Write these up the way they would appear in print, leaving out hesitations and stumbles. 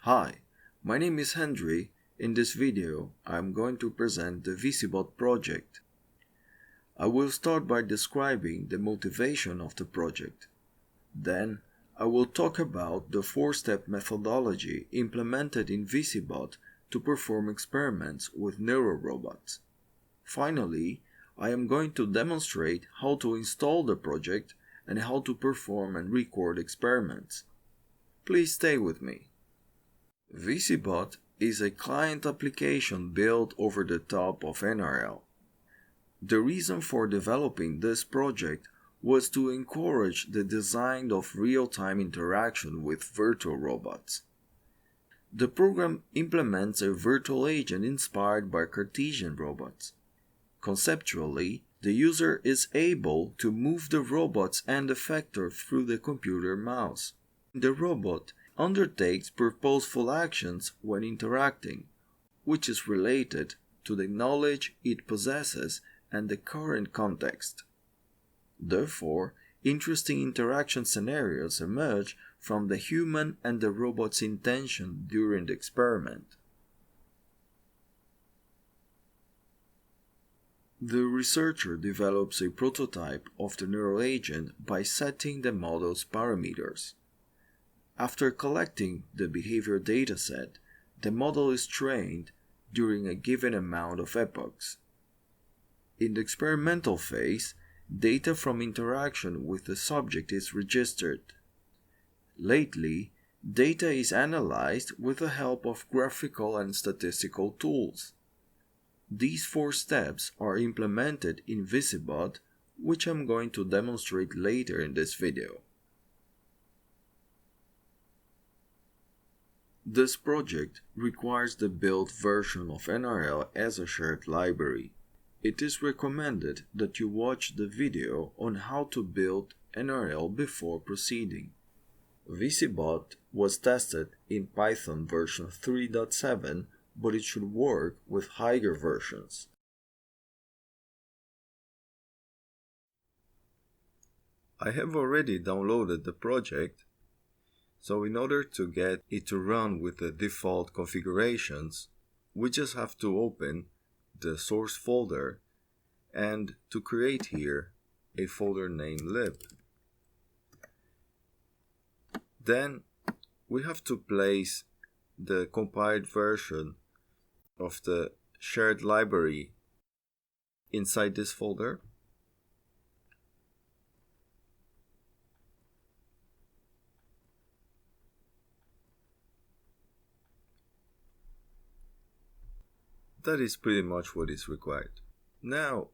Hi, my name is Henry. In this video, I am going to present the VCBot project. I will start by describing the motivation of the project. Then, I will talk about the four-step methodology implemented in VCBot to perform experiments with neurorobots. Finally, I am going to demonstrate how to install the project and how to perform and record experiments. Please stay with me. VCBot is a client application built over the top of NRL. The reason for developing this project was to encourage the design of real-time interaction with virtual robots. The program implements a virtual agent inspired by Cartesian robots. Conceptually, the user is able to move the robots and effector through the computer mouse. The robot undertakes purposeful actions when interacting, which is related to the knowledge it possesses and the current context. Therefore, interesting interaction scenarios emerge from the human and the robot's intention during the experiment. The researcher develops a prototype of the neural agent by setting the model's parameters. After collecting the behavior dataset, the model is trained during a given amount of epochs. In the experimental phase, data from interaction with the subject is registered. Lately, data is analyzed with the help of graphical and statistical tools. These four steps are implemented in VCBot, which I'm going to demonstrate later in this video. This project requires the built version of NRL as a shared library. It is recommended that you watch the video on how to build NRL before proceeding. VCBot was tested in Python version 3.7, but it should work with higher versions. I have already downloaded the project. So in order to get it to run with the default configurations, we just have to open the source folder and to create here a folder named lib. Then we have to place the compiled version of the shared library inside this folder. That is pretty much what is required. Now,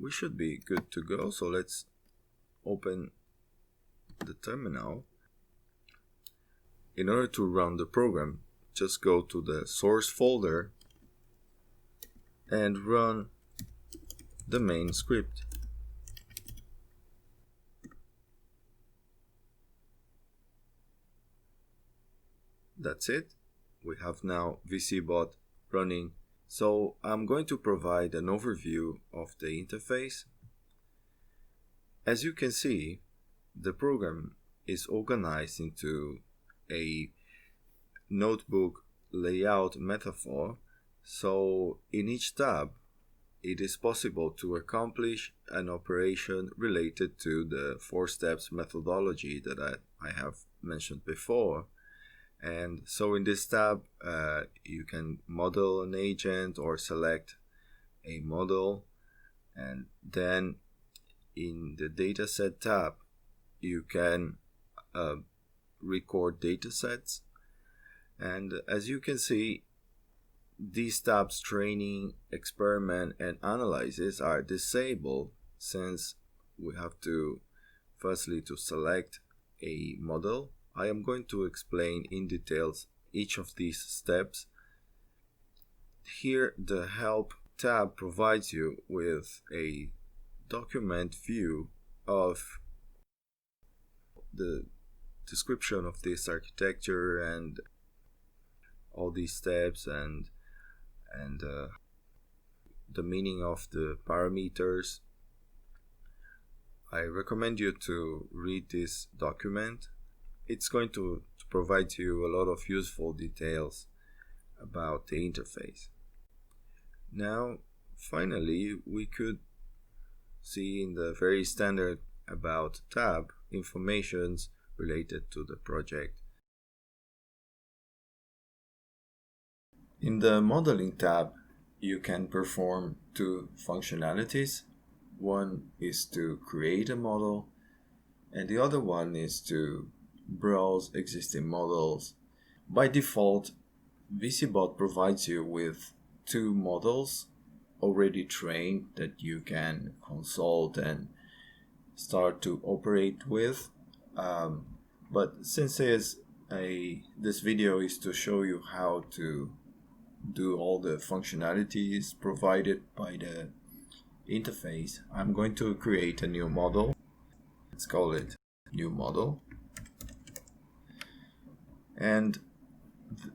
we should be good to go, so let's open the terminal. In order to run the program, just go to the source folder and run the main script. That's it. We have now VCBot running. So I'm going to provide an overview of the interface. As you can see, the program is organized into a notebook layout metaphor. So in each tab, it is possible to accomplish an operation related to the four steps methodology that I have mentioned before. And so in this tab, you can model an agent or select a model. And then in the dataset tab, you can record datasets. And as you can see, these tabs, training, experiment, and analysis, are disabled since we have to firstly to select a model. I am going to explain in details each of these steps. Here, the Help tab provides you with a document view of the description of this architecture and all these steps and the meaning of the parameters. I recommend you to read this document. It's going to to provide you a lot of useful details about the interface. Now, finally, we could see in the very standard About tab informations related to the project. In the Modeling tab, you can perform two functionalities. One is to create a model, and the other one is to browse existing models. By default, VCBot provides you with two models already trained that you can consult and start to operate with. But since this video is to show you how to do all the functionalities provided by the interface, I'm going to create a new model. Let's call it new model. And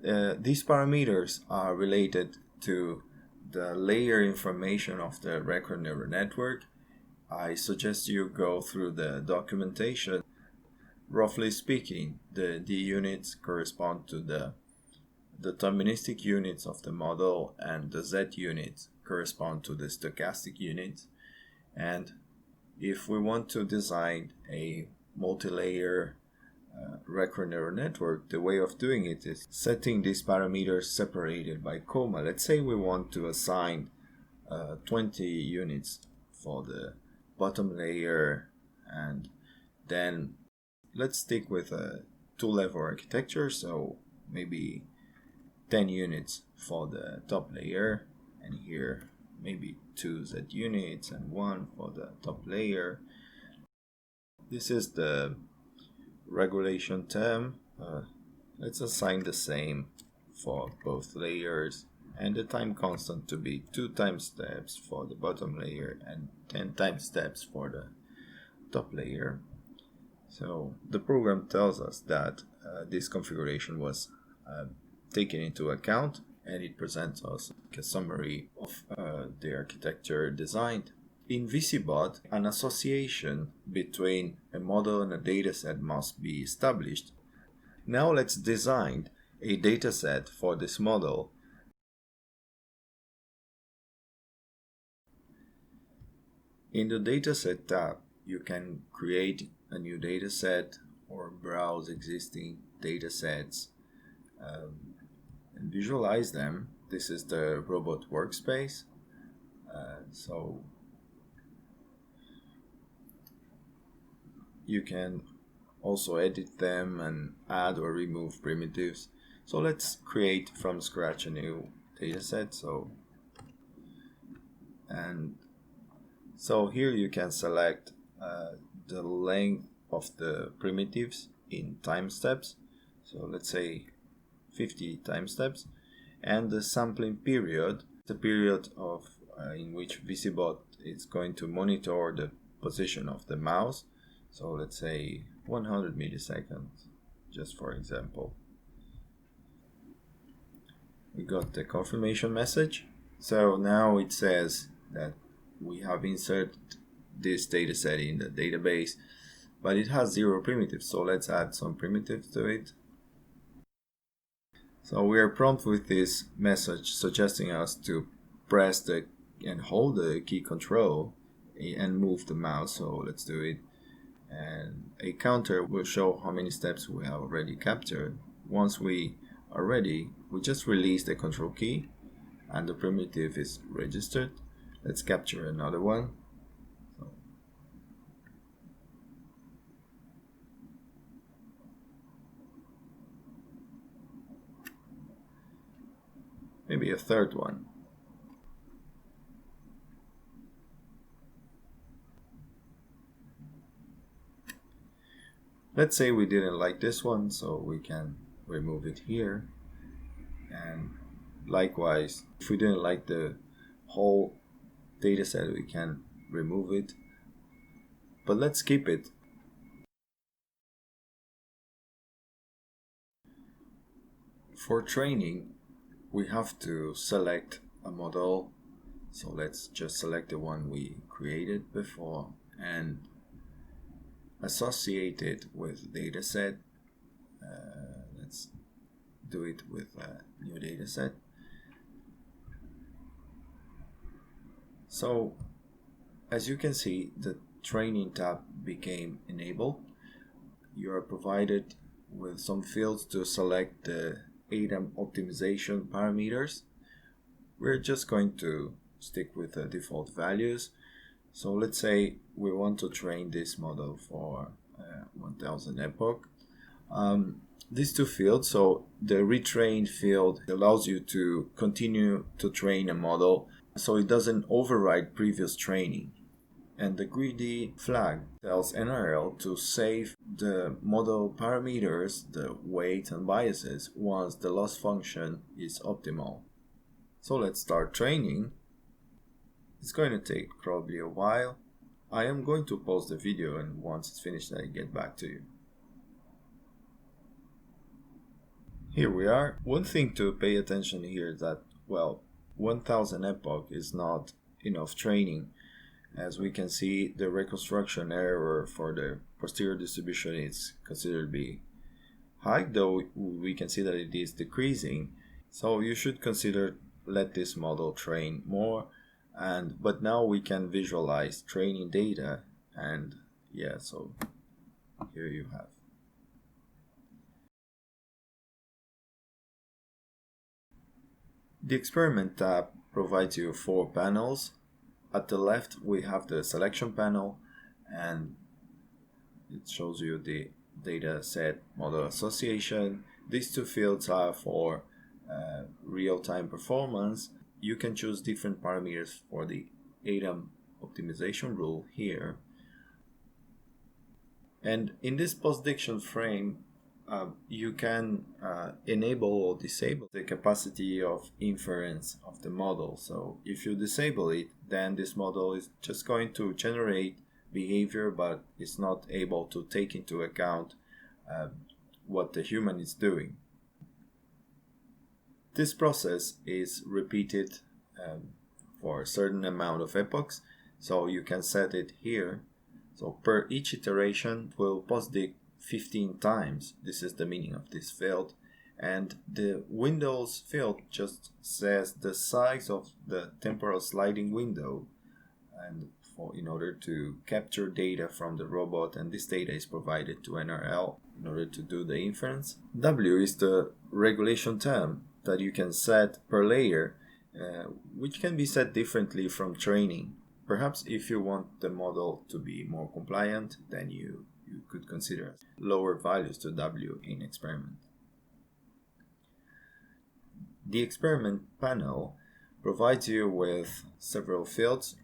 these parameters are related to the layer information of the recurrent neural network. I suggest you go through the documentation. Roughly speaking, the D units correspond to the deterministic units of the model, and the Z units correspond to the stochastic units. And if we want to design a multi-layer recurrent neural network, the way of doing it is setting these parameters separated by comma. Let's say we want to assign 20 units for the bottom layer, and then let's stick with a two-level architecture, so maybe 10 units for the top layer, and here maybe 2 Z units and 1 for the top layer. This is the regulation term. Let's assign the same for both layers, and the time constant to be 2 time steps for the bottom layer and 10 time steps for the top layer. So the program tells us that this configuration was taken into account, and it presents us a summary of the architecture designed. In VCBot, an association between a model and a dataset must be established. Now let's design a dataset for this model. In the Dataset tab, you can create a new dataset or browse existing datasets and visualize them. This is the robot workspace. So you can also edit them and add or remove primitives. So let's create from scratch a new dataset. So here you can select the length of the primitives in time steps. So let's say 50 time steps, and the sampling period, the period of in which VCBot is going to monitor the position of the mouse. So let's say 100 milliseconds, just for example. We got the confirmation message. So now it says that we have inserted this dataset in the database, but it has 0 primitives. So let's add some primitives to it. So we are prompted with this message suggesting us to press and hold the key control and move the mouse. So let's do it. And a counter will show how many steps we have already captured. Once we are ready, we just release the control key and the primitive is registered. Let's capture another one. Maybe a third one. Let's say we didn't like this one, so we can remove it here. And likewise, if we didn't like the whole dataset, we can remove it. But let's keep it. For training, we have to select a model. So let's just select the one we created before and associate it with dataset. do it with a new data set. So as you can see, the training tab became enabled. You are provided with some fields to select the ADAM optimization parameters. We're just going to stick with the default values. So let's say we want to train this model for 1000 epoch. These two fields, so the retrain field allows you to continue to train a model so it doesn't override previous training. And the greedy flag tells NRL to save the model parameters, the weight and biases, once the loss function is optimal. So let's start training. It's going to take probably a while. I am going to pause the video, and once it's finished I get back to you. Here we are. One thing to pay attention here is that, well, 1000 epoch is not enough training. As we can see, the reconstruction error for the posterior distribution is considered to be high, though we can see that it is decreasing. So you should consider let this model train more, but now we can visualize training data, and yeah, so here you have. The experiment tab provides you 4 panels. At the left we have the selection panel, and it shows you the data set model association. These two fields are for real-time performance. You can choose different parameters for the ADAM optimization rule here. And in this post-diction frame, you can enable or disable the capacity of inference of the model. So if you disable it, then this model is just going to generate behavior, but it's not able to take into account what the human is doing. This process is repeated for a certain amount of epochs, so you can set it here. So per each iteration will post-dig 15 times. This is the meaning of this field, and the Windows field just says the size of the temporal sliding window, and in order to capture data from the robot, and this data is provided to NRL in order to do the inference. W is the regulation term that you can set per layer, which can be set differently from training. Perhaps if you want the model to be more compliant, then you could consider lower values to W in experiment. The experiment panel provides you with several fields.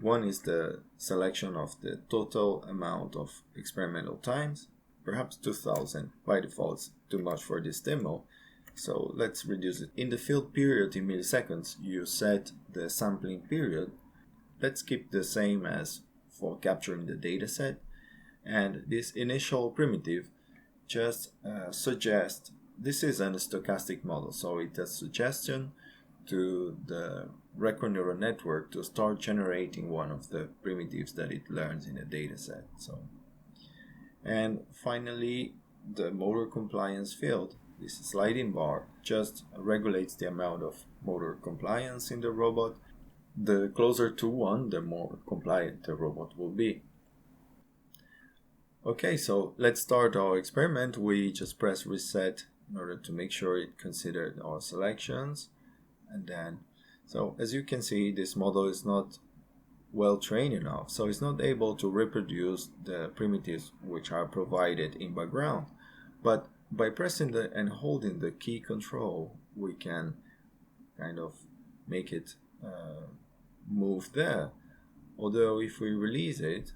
One is the selection of the total amount of experimental times. Perhaps 2000 by default is too much for this demo, so let's reduce it. In the field period in milliseconds, you set the sampling period. Let's keep the same as for capturing the dataset. And this initial primitive just suggests, this is a stochastic model, so it does suggestion to the recurrent neural network to start generating one of the primitives that it learns in a dataset. And finally, the motor compliance field, this sliding bar, just regulates the amount of motor compliance in the robot. The closer to 1, the more compliant the robot will be. Okay, so let's start our experiment. We just press reset in order to make sure it considered our selections. And then, so as you can see, this model is not well trained enough, so it's not able to reproduce the primitives which are provided in background. But by pressing and holding the key control, we can kind of make it move there. Although if we release it,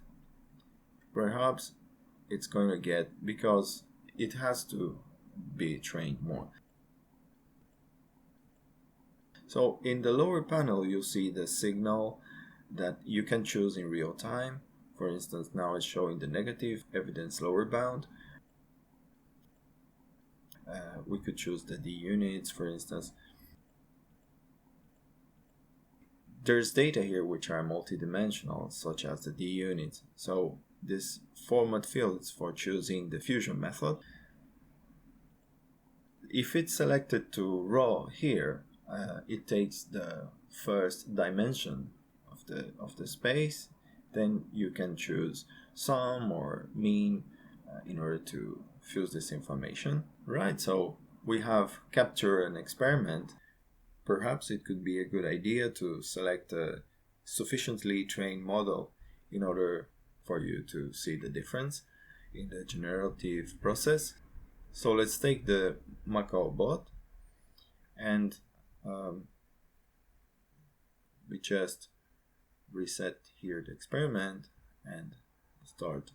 perhaps it's going to get, because it has to be trained more. So in the lower panel you see the signal that you can choose in real time. For instance, now it's showing the negative evidence lower bound. We could choose the D units, for instance. There's data here which are multidimensional, such as the D units. So this format field is for choosing the fusion method. if it's selected to raw here, it takes the first dimension of the space. Then you can choose sum or mean in order to fuse this information. Right, so we have captured an experiment. Perhaps it could be a good idea to select a sufficiently trained model in order for you to see the difference in the generative process. So let's take the VCBot, and we just reset here the experiment and start.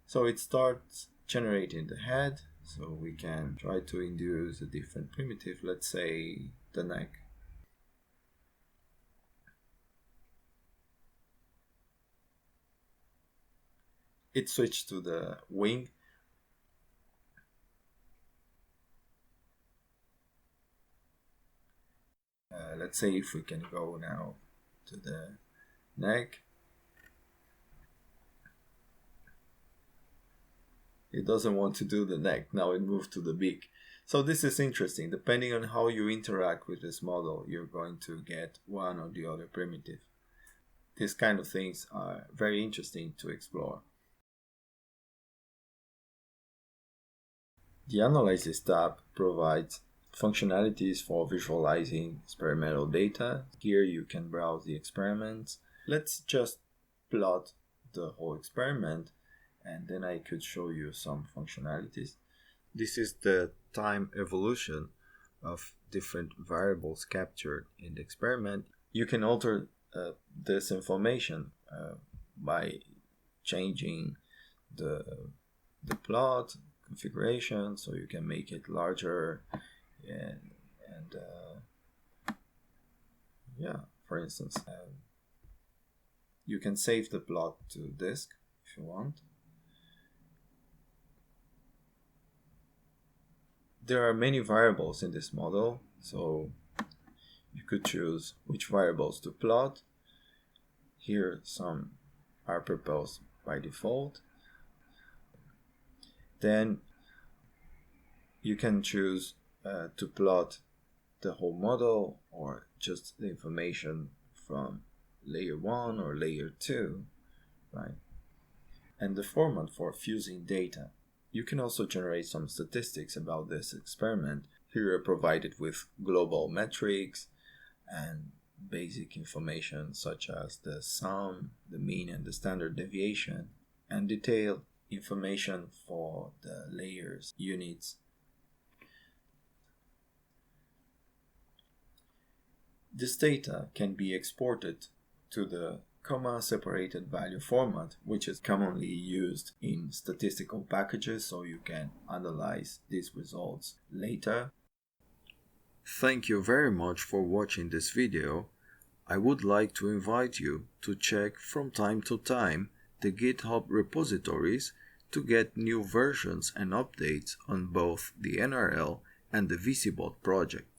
So it starts generating the head, so we can try to induce a different primitive, let's say the neck. It switched to the wing. Let's say if we can go now to the neck. It doesn't want to do the neck, now it moved to the beak. So this is interesting. Depending on how you interact with this model, you're going to get one or the other primitive. These kind of things are very interesting to explore. The Analysis tab provides functionalities for visualizing experimental data. Here you can browse the experiments. Let's just plot the whole experiment, and then I could show you some functionalities. This is the time evolution of different variables captured in the experiment. You can alter this information by changing the plot configuration, so you can make it larger and for instance, you can save the plot to disk if you want. There are many variables in this model, so you could choose which variables to plot. Here some are proposed by default. Then you can choose to plot the whole model or just the information from layer 1 or layer 2, right? And the format for fusing data. You can also generate some statistics about this experiment. Here you're provided with global metrics and basic information such as the sum, the mean, and the standard deviation, and detailed information for the layers, units. This data can be exported to the comma-separated value format, which is commonly used in statistical packages, so you can analyze these results later. Thank you very much for watching this video. I would like to invite you to check from time to time the GitHub repositories to get new versions and updates on both the NRL and the VCBot project.